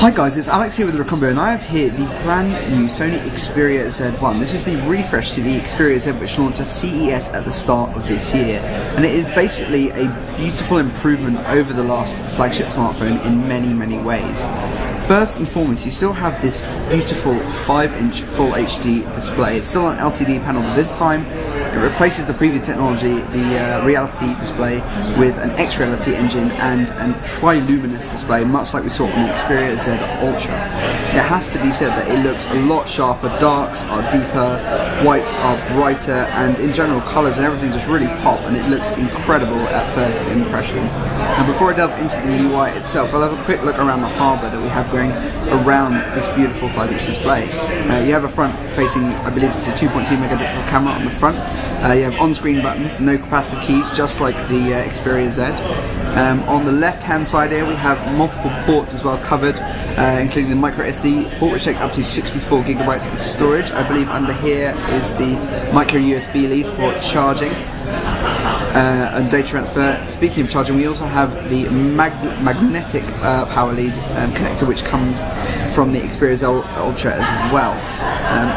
Hi guys, it's Alex here with Recombo, and I have here the brand new Sony Xperia Z1. This is the refresh to the Xperia Z which launched at CES at the start of this year, and it is basically a beautiful improvement over the last flagship smartphone in many ways. First and foremost, you still have this beautiful 5-inch Full HD display. It's still an LCD panel, but this time it replaces the previous technology, the reality display, with an X-Reality engine and a tri-luminous display, much like we saw on the Xperia Z Ultra. It has to be said that it looks a lot sharper, darks are deeper, whites are brighter, and in general colours and everything just really pop, and it looks incredible at first impressions. Now before I delve into the UI itself, I'll have a quick look around the hardware that we have going around this beautiful 5-inch display. You have a front-facing, I believe it's a 2.2 megapixel camera on the front. You have on-screen buttons, no capacitive keys, just like the Xperia Z. On the left-hand side here, we have multiple ports as well covered, including the micro SD port, which takes up to 64 gigabytes of storage. I believe under here is the micro USB lead for charging and data transfer. Speaking of charging, we also have the magnetic power lead connector, which comes from the Xperia Z Ultra as well.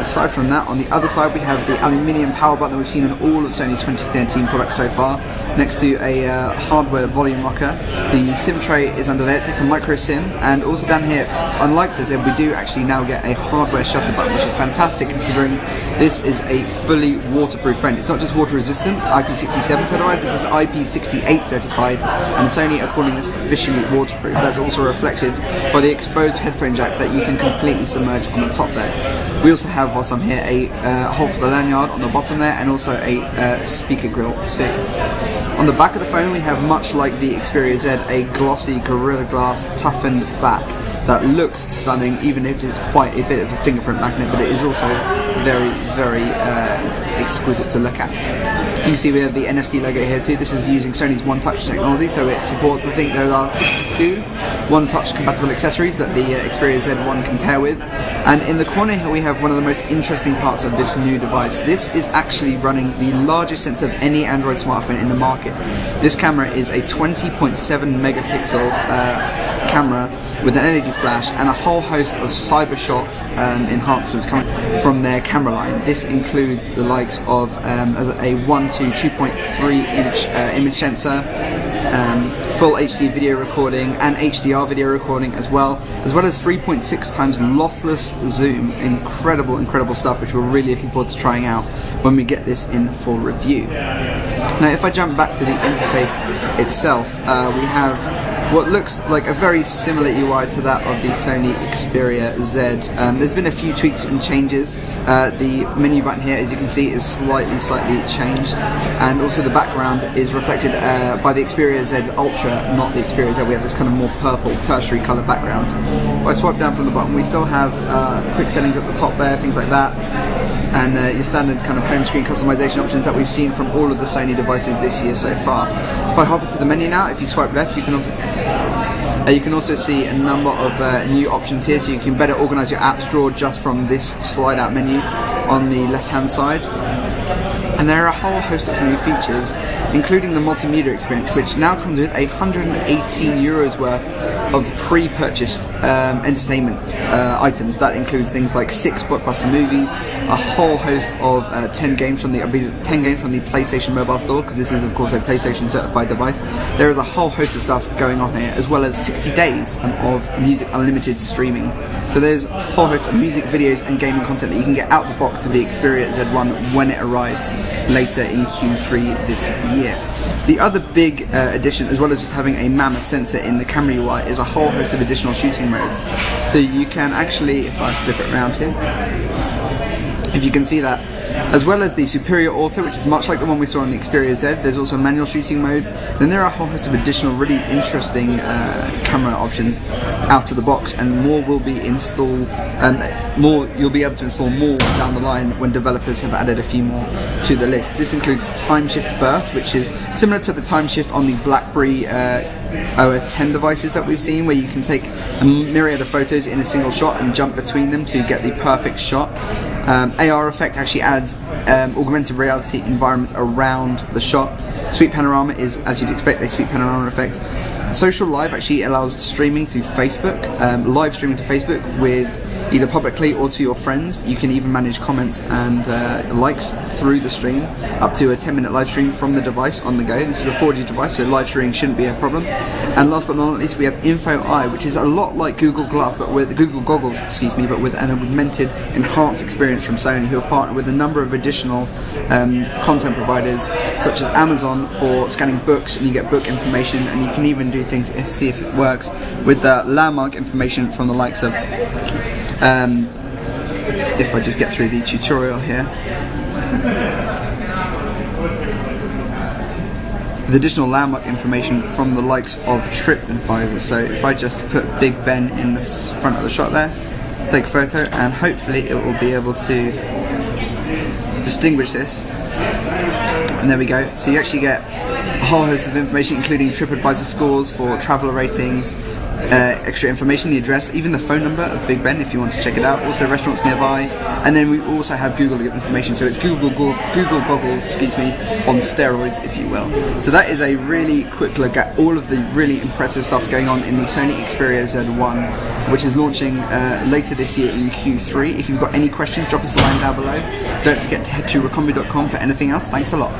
Aside from that, on the other side we have the aluminium power button that we've seen in all of Sony's 2013 products so far, next to a hardware volume rocker. The SIM tray is under there, it takes a micro SIM, and also down here, unlike the Z, we do actually now get a hardware shutter button, which is fantastic considering this is a fully waterproof phone. It's not just water resistant, IP67 certified, this is IP68 certified, and Sony are calling this officially waterproof. That's also reflected by the exposed headphone jack that you can completely submerge on the top there. We also have, whilst I'm here, a hole for the lanyard on the bottom there, and also a speaker grill too. On the back of the phone we have, much like the Xperia Z, a glossy Gorilla Glass toughened back that looks stunning, even if it's quite a bit of a fingerprint magnet, but it is also very exquisite to look at. You can see we have the NFC logo here too. This is using Sony's One Touch technology, so it supports, I think there are 62 One Touch compatible accessories that the Xperia Z1 can pair with. And in the corner here we have one of the most interesting parts of this new device. This is actually running the largest sensor of any Android smartphone in the market. This camera is a 20.7 megapixel camera with an LED flash and a whole host of cybershot enhancements coming from their camera line. This includes the likes of as a 1 to 2.3 inch image sensor, full HD video recording and HDR video recording as well as 3.6 times lossless zoom. Incredible stuff, which we're really looking forward to trying out when we get this in full review. Now if I jump back to the interface itself, we have what looks like a very similar UI to that of the Sony Xperia Z. There's been a few tweaks and changes. The menu button here, as you can see, is slightly changed, and also the background is reflected by the Xperia Z Ultra, not the Xperia Z. We have this kind of more purple tertiary colour background. If I swipe down from the bottom, we still have quick settings at the top there, things like that, and your standard kind of home screen customization options that we've seen from all of the Sony devices this year so far. If I hop into the menu now, if you swipe left, you can also see a number of new options here, so you can better organise your apps drawer just from this slide out menu on the left hand side. And there are a whole host of new features, including the multimedia experience, which now comes with €118 worth of pre-purchased entertainment items. That includes things like 6 blockbuster movies, a whole host of 10 games from the PlayStation Mobile Store, because this is of course a PlayStation certified device. There is a whole host of stuff going on here, as well as 60 days of music unlimited streaming. So there's a whole host of music, videos and gaming content that you can get out the box with the Xperia Z1 when it arrives later in Q3 this year. The other big addition, as well as just having a mammoth sensor in the camera UI, is a whole host of additional shooting modes. So you can actually, if I flip it around here, if you can see that, as well as the Superior Auto, which is much like the one we saw on the Xperia Z, there's also manual shooting modes. Then there are a whole host of additional really interesting camera options out of the box, and more will be installed, you'll be able to install more down the line when developers have added a few more to the list. This includes Time Shift Burst, which is similar to the Time Shift on the BlackBerry OS X devices that we've seen, where you can take a myriad of photos in a single shot and jump between them to get the perfect shot. AR Effect actually adds augmented reality environments around the shot. Sweep Panorama is, as you'd expect, a sweep panorama effect. Social Live actually allows streaming to Facebook, live streaming to Facebook with either publicly or to your friends. You can even manage comments and likes through the stream, up to a 10-minute live stream from the device on the go. This is a 4G device, so live streaming shouldn't be a problem. And last but not least, we have Info Eye, which is a lot like Google Glass, but with Google Goggles, excuse me, but with an augmented, enhanced experience from Sony, who have partnered with a number of additional content providers, such as Amazon for scanning books, and you get book information, and you can even do things to see if it works with the landmark information from the likes of if I just get through the tutorial here, with additional landmark information from the likes of TripAdvisor. So if I just put Big Ben in the front of the shot there, take a photo, and hopefully it will be able to distinguish this. And there we go. So you actually get a whole host of information, including TripAdvisor scores for traveller ratings, extra information, the address, even the phone number of Big Ben if you want to check it out, also restaurants nearby, and then we also have Google information, so it's Google Goggles, excuse me, on steroids, if you will. So that is a really quick look at all of the really impressive stuff going on in the Sony Xperia Z1, which is launching later this year in Q3. If you've got any questions, drop us a line down below. Don't forget to head to recombi.com for anything else. Thanks a lot.